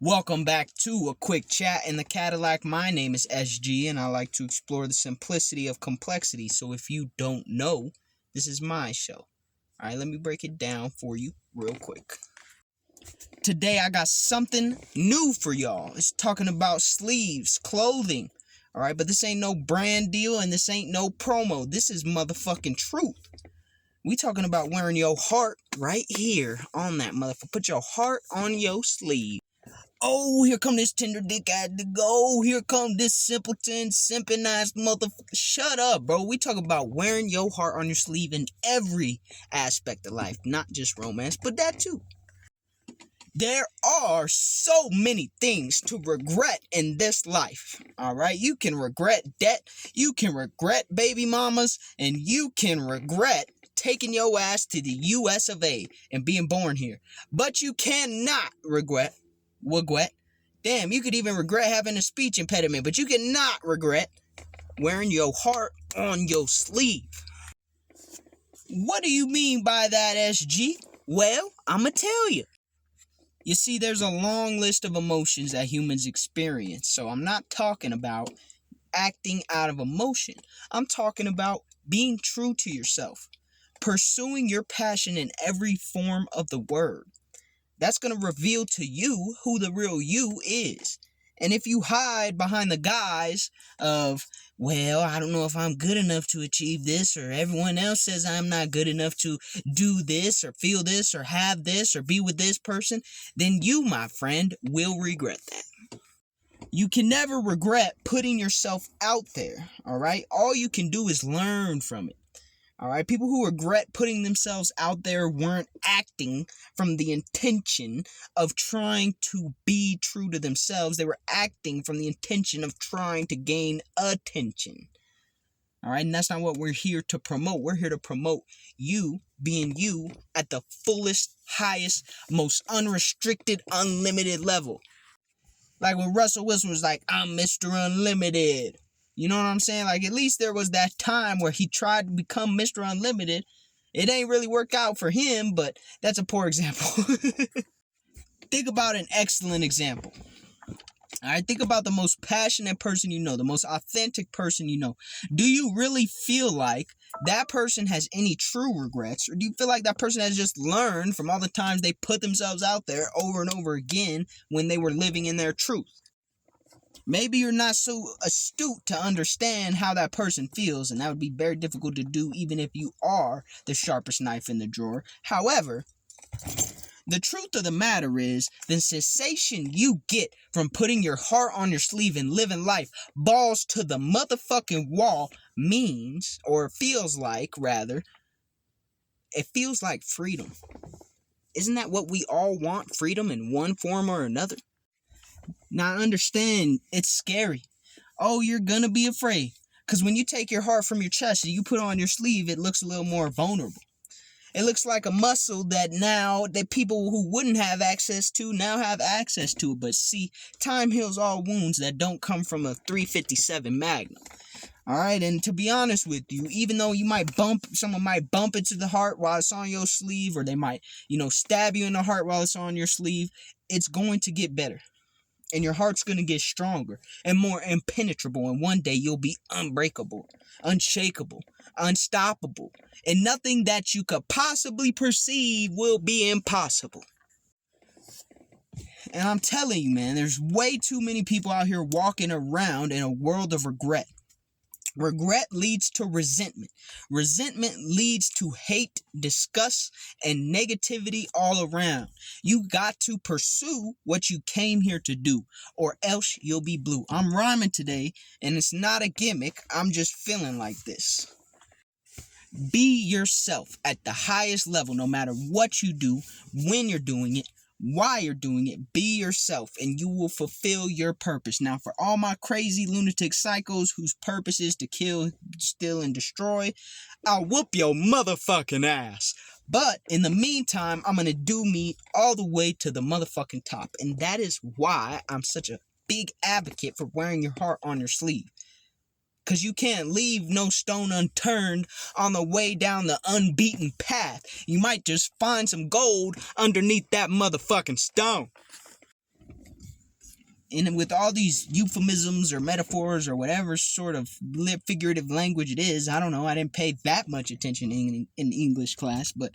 Welcome back to a quick chat in the Cadillac. My name is SG and I like to explore the simplicity of complexity. So if you don't know, this is my show. Alright, let me break it down for you real quick. Today I got something new for y'all. It's talking about sleeves, clothing. Alright, but this ain't no brand deal and this ain't no promo. This is motherfucking truth. We talking about wearing your heart right here on that motherfucker. Put your heart on your sleeve. Oh, here come this tender dick at the go. Here come this simpleton, simping ass motherfucker. Shut up, bro. We talk about wearing your heart on your sleeve in every aspect of life, not just romance, but that too. There are so many things to regret in this life, alright? You can regret debt, you can regret baby mamas, and you can regret taking your ass to the US of A and being born here. But you cannot regret. Damn, you could even regret having a speech impediment, but you cannot regret wearing your heart on your sleeve. What do you mean by that, SG? Well, I'ma tell you. You see, there's a long list of emotions that humans experience, so I'm not talking about acting out of emotion. I'm talking about being true to yourself, pursuing your passion in every form of the word. That's going to reveal to you who the real you is. And if you hide behind the guise of, well, I don't know if I'm good enough to achieve this, or everyone else says I'm not good enough to do this, or feel this, or have this, or be with this person, then you, my friend, will regret that. You can never regret putting yourself out there, all right? All you can do is learn from it. All right, people who regret putting themselves out there weren't acting from the intention of trying to be true to themselves. They were acting from the intention of trying to gain attention. All right, and that's not what we're here to promote. We're here to promote you being you at the fullest, highest, most unrestricted, unlimited level. Like when Russell Wilson was like, I'm Mr. Unlimited. You know what I'm saying? Like, at least there was that time where he tried to become Mr. Unlimited. It ain't really work out for him, but that's a poor example. Think about an excellent example. All right, think about the most passionate person you know, the most authentic person you know. Do you really feel like that person has any true regrets? Or do you feel like that person has just learned from all the times they put themselves out there over and over again when they were living in their truth? Maybe you're not so astute to understand how that person feels, and that would be very difficult to do even if you are the sharpest knife in the drawer. However, the truth of the matter is, the sensation you get from putting your heart on your sleeve and living life balls to the motherfucking wall means, or feels like, rather, it feels like freedom. Isn't that what we all want? Freedom in one form or another? Now, I understand it's scary. Oh, you're gonna be afraid. Because when you take your heart from your chest and you put it on your sleeve, it looks a little more vulnerable. It looks like a muscle that now that people who wouldn't have access to now have access to. But see, time heals all wounds that don't come from a 357 Magnum. All right, and to be honest with you, even though someone might bump into the heart while it's on your sleeve, or they might, stab you in the heart while it's on your sleeve, it's going to get better. And your heart's going to get stronger and more impenetrable. And one day you'll be unbreakable, unshakable, unstoppable. And nothing that you could possibly perceive will be impossible. And I'm telling you, man, there's way too many people out here walking around in a world of regret. Regret leads to resentment. Resentment leads to hate, disgust, and negativity all around. You got to pursue what you came here to do, or else you'll be blue. I'm rhyming today, and it's not a gimmick. I'm just feeling like this. Be yourself at the highest level, no matter what you do, when you're doing it, why you're doing it. Be yourself and you will fulfill your purpose. Now, for all my crazy lunatic psychos whose purpose is to kill, steal, and destroy, I'll whoop your motherfucking ass. But in the meantime, I'm gonna do me all the way to the motherfucking top. And that is why I'm such a big advocate for wearing your heart on your sleeve. Because you can't leave no stone unturned on the way down the unbeaten path. You might just find some gold underneath that motherfucking stone. And with all these euphemisms or metaphors or whatever sort of figurative language it is, I don't know, I didn't pay that much attention in English class, but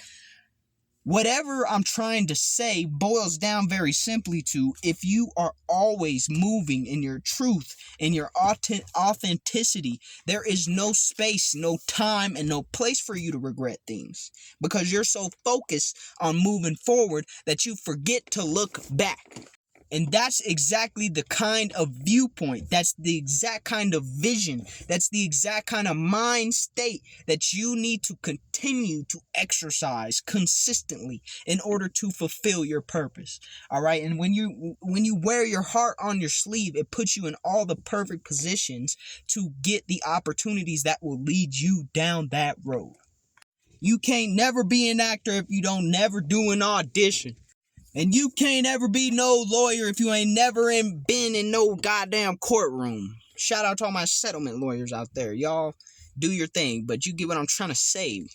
whatever I'm trying to say boils down very simply to, if you are always moving in your truth, in your authenticity, there is no space, no time, and no place for you to regret things, because you're so focused on moving forward that you forget to look back. And that's exactly the kind of viewpoint, that's the exact kind of vision, that's the exact kind of mind state that you need to continue to exercise consistently in order to fulfill your purpose. All right. And when you wear your heart on your sleeve, it puts you in all the perfect positions to get the opportunities that will lead you down that road. You can't never be an actor if you don't never do an audition. And you can't ever be no lawyer if you ain't never been in no goddamn courtroom. Shout out to all my settlement lawyers out there. Y'all do your thing, but you get what I'm trying to say.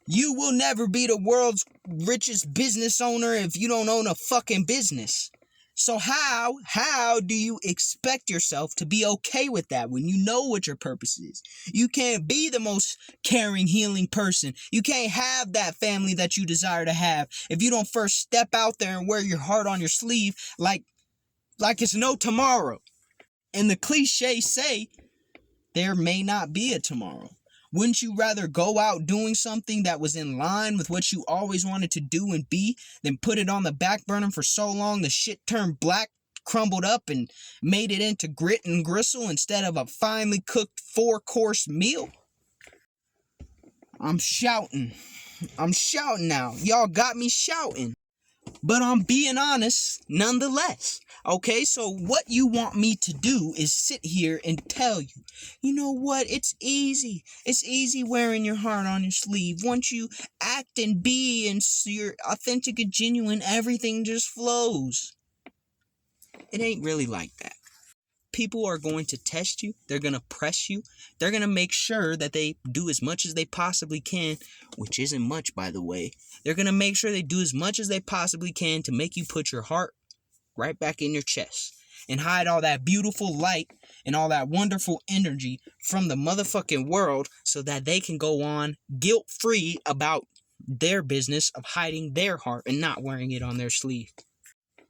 You will never be the world's richest business owner if you don't own a fucking business. So how do you expect yourself to be okay with that when you know what your purpose is? You can't be the most caring, healing person. You can't have that family that you desire to have if you don't first step out there and wear your heart on your sleeve like it's no tomorrow. And the cliches say there may not be a tomorrow. Wouldn't you rather go out doing something that was in line with what you always wanted to do and be than put it on the back burner for so long the shit turned black, crumbled up, and made it into grit and gristle instead of a finely cooked 4-course meal? I'm shouting now. Y'all got me shouting. But I'm being honest nonetheless. Okay, so what you want me to do is sit here and tell you, you know what, it's easy. It's easy wearing your heart on your sleeve. Once you act and be and you're authentic and genuine, everything just flows. It ain't really like that. People are going to test you. They're going to press you. They're going to make sure that they do as much as they possibly can, which isn't much, by the way. They're going to make sure they do as much as they possibly can to make you put your heart right back in your chest and hide all that beautiful light and all that wonderful energy from the motherfucking world so that they can go on guilt-free about their business of hiding their heart and not wearing it on their sleeve.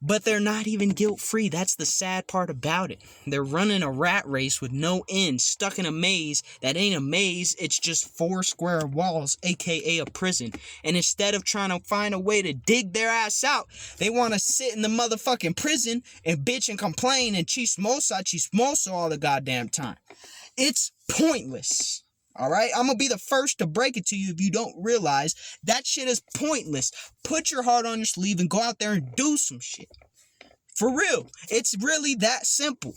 But they're not even guilt-free. That's the sad part about it. They're running a rat race with no end, stuck in a maze that ain't a maze, it's just 4 square walls, aka a prison. And instead of trying to find a way to dig their ass out, they want to sit in the motherfucking prison and bitch and complain and chismosa all the goddamn time. It's pointless. All right, I'm going to be the first to break it to you if you don't realize that shit is pointless. Put your heart on your sleeve and go out there and do some shit. For real, it's really that simple.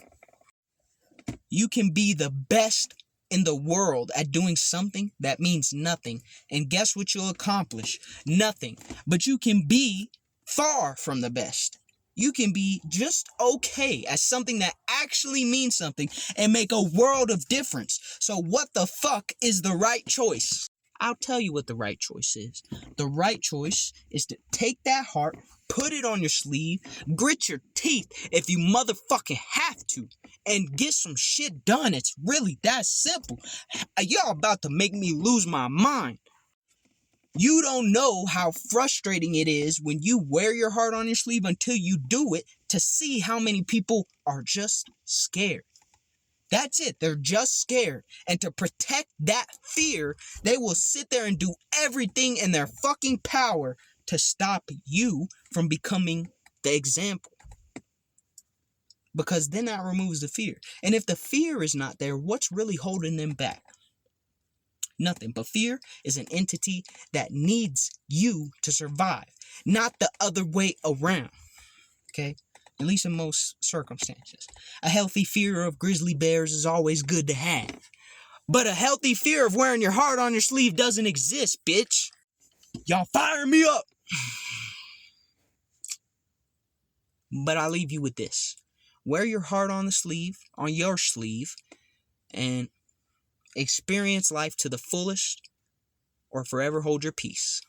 You can be the best in the world at doing something that means nothing. And guess what you'll accomplish? Nothing. But you can be far from the best. You can be just okay at something that actually means something and make a world of difference. So what the fuck is the right choice? I'll tell you what the right choice is. The right choice is to take that heart, put it on your sleeve, grit your teeth if you motherfucking have to, and get some shit done. It's really that simple. Y'all about to make me lose my mind. You don't know how frustrating it is when you wear your heart on your sleeve until you do it to see how many people are just scared. That's it. They're just scared. And to protect that fear, they will sit there and do everything in their fucking power to stop you from becoming the example. Because then that removes the fear. And if the fear is not there, what's really holding them back? Nothing. But fear is an entity that needs you to survive, not the other way around. Okay? At least in most circumstances. A healthy fear of grizzly bears is always good to have. But a healthy fear of wearing your heart on your sleeve doesn't exist, bitch. Y'all fire me up. But I'll leave you with this. Wear your heart on your sleeve, and experience life to the fullest, or forever hold your peace.